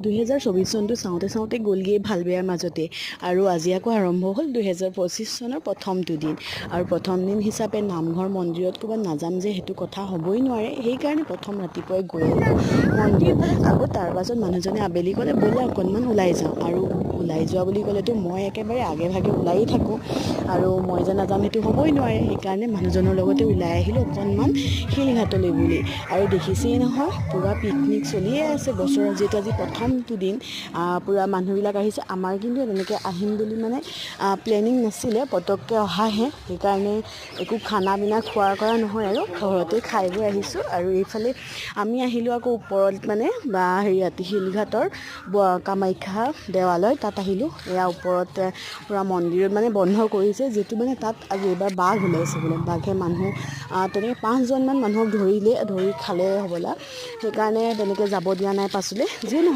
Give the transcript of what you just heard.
2024 চনটো চাওঁতে গ'লগৈ ভাল বেয়াৰ মাজতে আৰু আজি আকৌ আৰম্ভ হ'ল 2025 চনৰ প্ৰথমটো দিন আৰু প্ৰথম দিন হিচাপে নামঘৰ মন্দিৰত ক'ৰবাত নাযাম যে সেইটো কথা হ'বই নোৱাৰে সেইকাৰণে প্ৰথম ৰাতিপুৱাই গৈ আহিলোঁ মন্দিৰত আকৌ তাৰ পাছত মানুহজনে আবেলি ক'লে ব'লা অকণমান ওলাই যাওঁ আৰু ওলাই যোৱা বুলি ক'লেতো মই একেবাৰে আগে ভাগে ওলায়ে থাকোঁ আৰু মই যে নাযাম সেইটো হ'বই নোৱাৰে সেইকাৰণে মানুহজনৰ লগতে ওলাই আহিলোঁ অকণমান শিলঘাটলৈ বুলি আৰু দেখিছেই নহয় পূৰা পিকনিক চলিয়ে আছে বছৰৰ যিহেতু আজি প্ৰথমটো দিন পূৰা মানুহবিলাক আহিছে আমাৰ কিন্তু তেনেকৈ আহিম বুলি মানে প্লেনিং নাছিলে পটককৈ অহাহে সেইকাৰণে একো খানা পিনা খোৱা কৰা নহয় আৰু ঘৰতে খাই বৈ আহিছোঁ আৰু এইফালে আমি আহিলোঁ আকৌ ওপৰত মানে শিলঘাটৰ কামাখ্যা দেৱালয় তাত আহিলোঁ এয়া ওপৰত পূৰা মন্দিৰত মানে বন্ধ কৰিছে যিহেতু মানে তাত আজি এইবাৰ বাঘ ওলাইছে বোলে বাঘে মানুহ তেনেকৈ 5জনমান মানুহক ধৰি খালে হ'বলা সেইকাৰণে তেনেকৈ যাব দিয়া নাই পাছলৈ যিয়ে নহওক